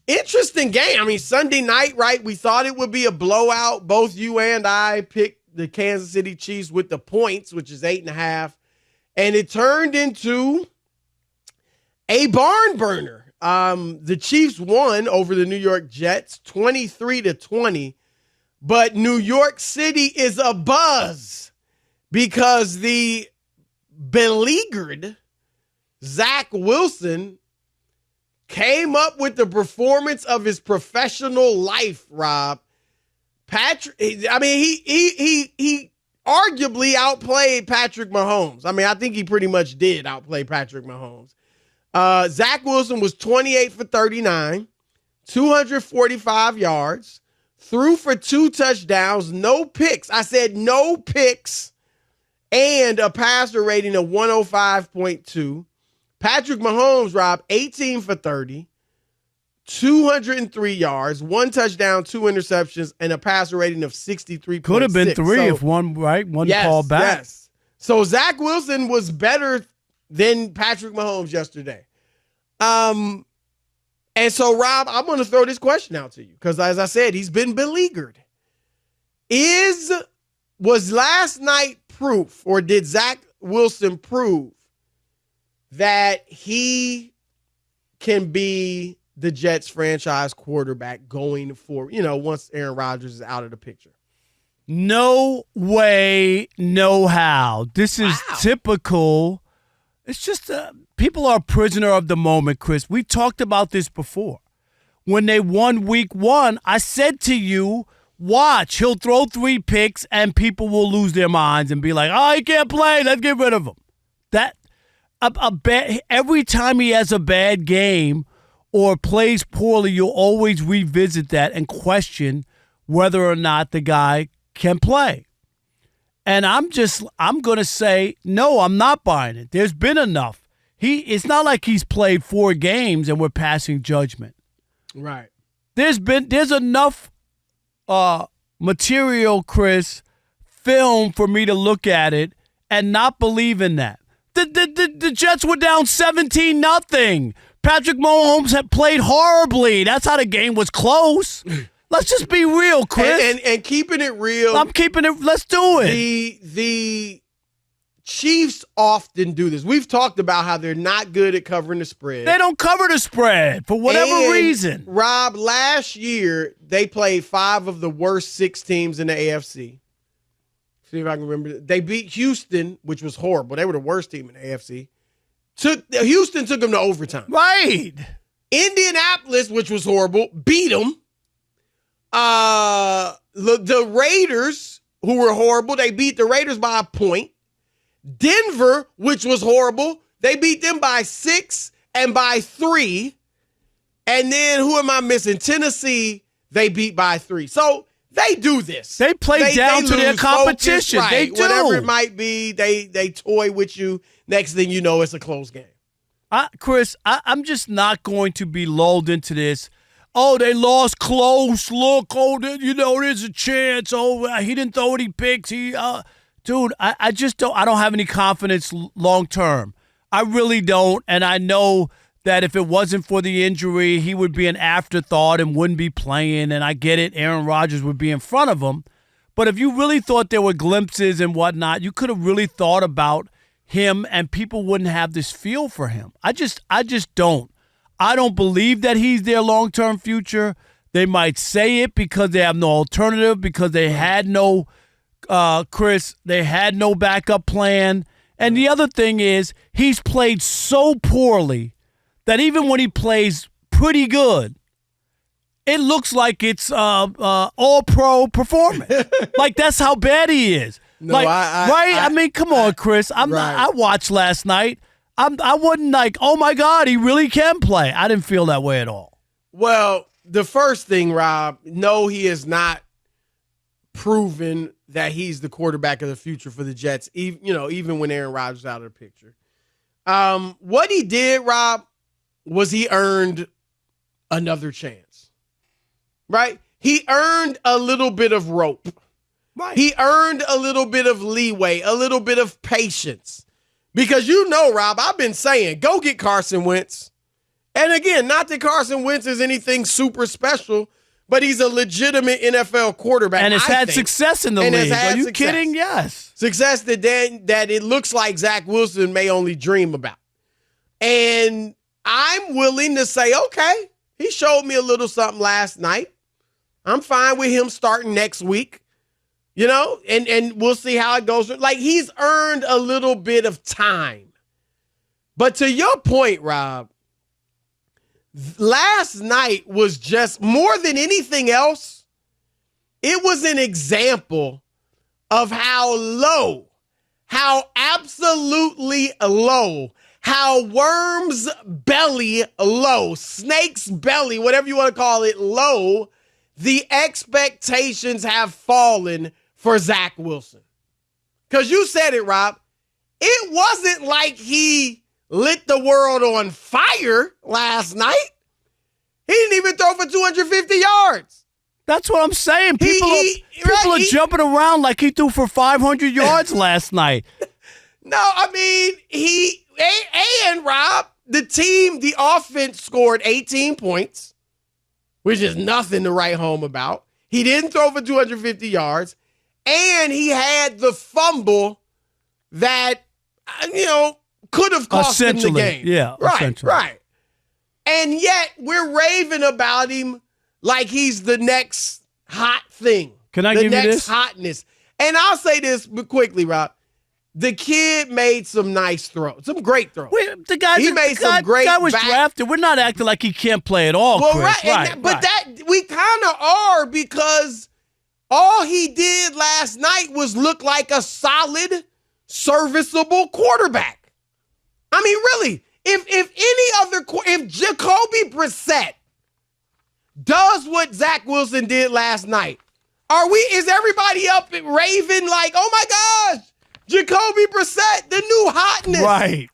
Interesting game. I mean, Sunday night, right? We thought it would be a blowout. Both you and I picked the Kansas City Chiefs with the points, which is 8.5. And it turned into a barn burner. The Chiefs won over the New York Jets 23-20. But New York City is abuzz because the beleaguered Zach Wilson came up with the performance of his professional life, Rob. He arguably outplayed Patrick Mahomes. I mean, I think he pretty much did outplay Patrick Mahomes. Zach Wilson was 28 for 39, 245 yards, threw for 2 touchdowns, no picks. I said no picks, and a passer rating of 105.2. Patrick Mahomes, Rob, 18 for 30, 203 yards, 1 touchdown, 2 interceptions, and a passer rating of 63.6. Could have been 3 if one called back. Yes. So Zach Wilson was better than Patrick Mahomes yesterday. And so, Rob, I'm going to throw this question out to you because, as I said, he's been beleaguered. Was last night proof, or did Zach Wilson prove that he can be the Jets franchise quarterback going forward, once Aaron Rodgers is out of the picture? No way, no how. This is typical. It's just people are a prisoner of the moment, Chris. We talked about this before. When they won week 1, I said to you, watch, he'll throw 3 picks and people will lose their minds and be like, oh, he can't play. Let's get rid of him. Every time he has a bad game or plays poorly, you'll always revisit that and question whether or not the guy can play. And I'm going to say, no, I'm not buying it. There's been enough. It's not like he's played 4 games and we're passing judgment. Right. There's enough material, Chris, film for me to look at it and not believe in that. The Jets were down 17-0. Patrick Mahomes had played horribly. That's how the game was close. Let's just be real, Chris. And keeping it real. I'm keeping it. Let's do it. The Chiefs often do this. We've talked about how they're not good at covering the spread. They don't cover the spread for whatever reason. Rob, last year, they played 5 of the worst 6 teams in the AFC. See if I can remember. They beat Houston, which was horrible. They were the worst team in the AFC. Houston took them to overtime. Right. Indianapolis, which was horrible, beat them. The Raiders, who were horrible, they beat the Raiders by a point. Denver, which was horrible, they beat them by 6 and by 3. And then who am I missing? Tennessee, they beat by 3. So they do this. They play down to their competition. Focus, right. They do. Whatever it might be, they toy with you. Next thing you know, it's a close game. Chris, I'm just not going to be lulled into this. Oh, they lost close. Look, there's a chance. Oh, he didn't throw any picks. Dude, I just don't. I don't have any confidence long term. I really don't. And I know that if it wasn't for the injury, he would be an afterthought and wouldn't be playing. And I get it. Aaron Rodgers would be in front of him. But if you really thought there were glimpses and whatnot, you could have really thought about him and people wouldn't have this feel for him. I just don't. I don't believe that he's their long-term future. They might say it because they have no alternative, because they had no, they had no backup plan. And the other thing is he's played so poorly that even when he plays pretty good, it looks like it's all-pro performance. Like, that's how bad he is. No, right? I mean, come on, Chris. I watched last night. I wasn't like, oh, my God, he really can play. I didn't feel that way at all. Well, the first thing, Rob, no, he has not proven that he's the quarterback of the future for the Jets, even when Aaron Rodgers is out of the picture. What he did, Rob, was he earned another chance, right? He earned a little bit of rope. Right. He earned a little bit of leeway, a little bit of patience. Because Rob, I've been saying, go get Carson Wentz. And again, not that Carson Wentz is anything super special, but he's a legitimate NFL quarterback. And has had success in the league. Are you kidding? Yes. Success that it looks like Zach Wilson may only dream about. And I'm willing to say, okay, he showed me a little something last night. I'm fine with him starting next week, and we'll see how it goes. Like, he's earned a little bit of time. But to your point, Rob, last night was just more than anything else, it was an example of how low, how absolutely low, how worm's belly low, snake's belly, whatever you want to call it, low, the expectations have fallen for Zach Wilson. Because you said it, Rob. It wasn't like he lit the world on fire last night. He didn't even throw for 250 yards. That's what I'm saying. People are jumping around like he threw for 500 yards last night. No, I mean, and Rob, the offense scored 18 points, which is nothing to write home about. He didn't throw for 250 yards, and he had the fumble that, could have cost him the game. Yeah, right. And yet we're raving about him like he's the next hot thing. Can I give you this? The next hotness. And I'll say this quickly, Rob. The kid made some nice throws, some great throws. The guy was drafted. We're not acting like he can't play at all, Chris. Right. But that we kind of are, because all he did last night was look like a solid, serviceable quarterback. I mean, really, if Jacoby Brissett does what Zach Wilson did last night, is everybody up and raving like, oh my gosh, Jacoby Brissett, the new hotness.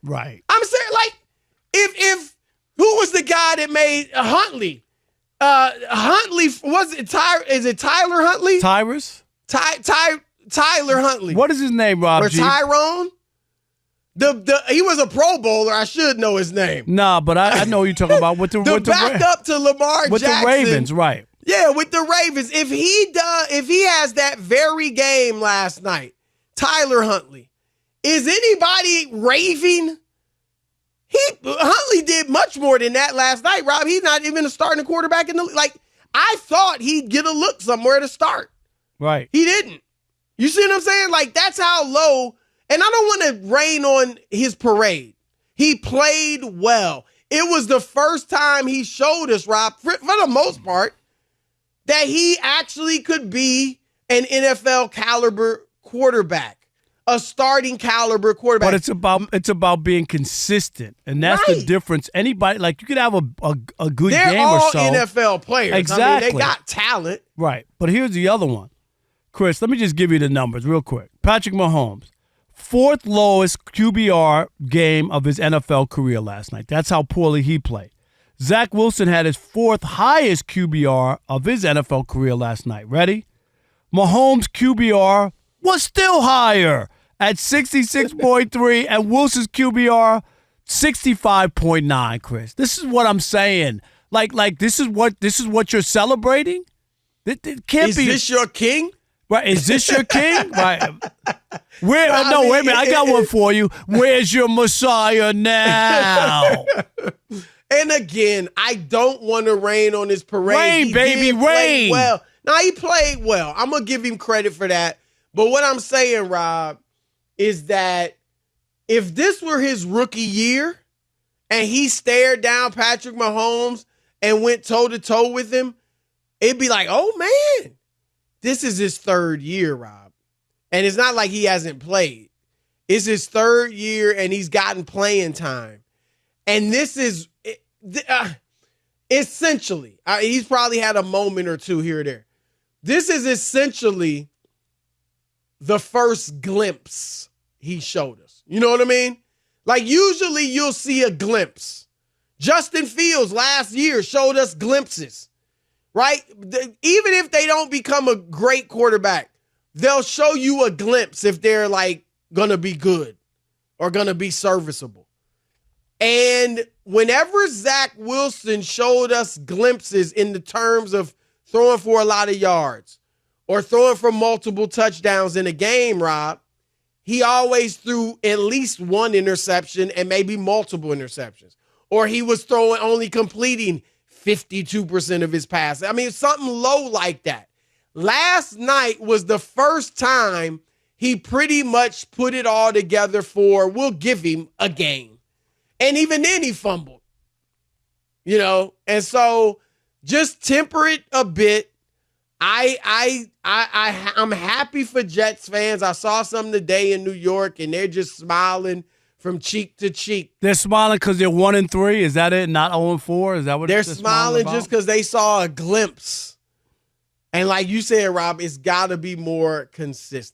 Right. I'm saying, like, if who was the guy that made Huntley? Huntley, is it Tyler Huntley? Tyrus? Tyler Huntley. What is his name, Rob? Or Tyrone? He was a Pro Bowler. I should know his name. Nah, but I know you're talking about with the backup to Lamar with Jackson. With the Ravens, right. Yeah, with the Ravens. If he has that very game last night, Tyler Huntley, is anybody raving? Huntley did much more than that last night, Rob. He's not even a starting quarterback in the league. Like, I thought he'd get a look somewhere to start. Right. He didn't. You see what I'm saying? Like, that's how low. And I don't want to rain on his parade. He played well. It was the first time he showed us, Rob, for the most part, that he actually could be an NFL caliber quarterback, a starting caliber quarterback. But it's about being consistent, and that's the difference. Anybody, like, you could have a good game or so. They're all NFL players. Exactly. I mean, they got talent. Right. But here's the other one. Chris, let me just give you the numbers real quick. Patrick Mahomes, fourth lowest QBR game of his NFL career last night. That's how poorly he played. Zach Wilson had his fourth highest QBR of his NFL career last night. Ready? Mahomes' QBR was still higher at 66.3, and Wilson's QBR 65.9. Chris, this is what I'm saying. Like this is what you're celebrating. It can't be. Is this your king? Right? Is this your king? Right? Wait a minute. I got one for you. Where's your Messiah now? And again, I don't want to rain on his parade. Rain, baby, rain. Well, now he played well. I'm gonna give him credit for that. But what I'm saying, Rob, is that if this were his rookie year and he stared down Patrick Mahomes and went toe-to-toe with him, it'd be like, oh, man, this is his third year, Rob. And it's not like he hasn't played. It's his third year, and he's gotten playing time. And this is essentially, he's probably had a moment or two here or there. This is essentially the first glimpse he showed us. You know what I mean? Like, usually you'll see a glimpse. Justin Fields last year showed us glimpses, right? Even if they don't become a great quarterback, they'll show you a glimpse if they're, like, going to be good or going to be serviceable. And whenever Zach Wilson showed us glimpses in the terms of throwing for a lot of yards or throwing for multiple touchdowns in a game, Rob, he always threw at least one interception and maybe multiple interceptions. Or he was only completing 52% of his passes. I mean, something low like that. Last night was the first time he pretty much put it all together for, we'll give him a game. And even then he fumbled, and so just temper it a bit. I'm happy for Jets fans. I saw some today in New York and they're just smiling from cheek to cheek. They're smiling because they're 1-3. Is that it? Not 0-4? Is that what they're smiling just because they saw a glimpse. And like you said, Rob, it's got to be more consistent.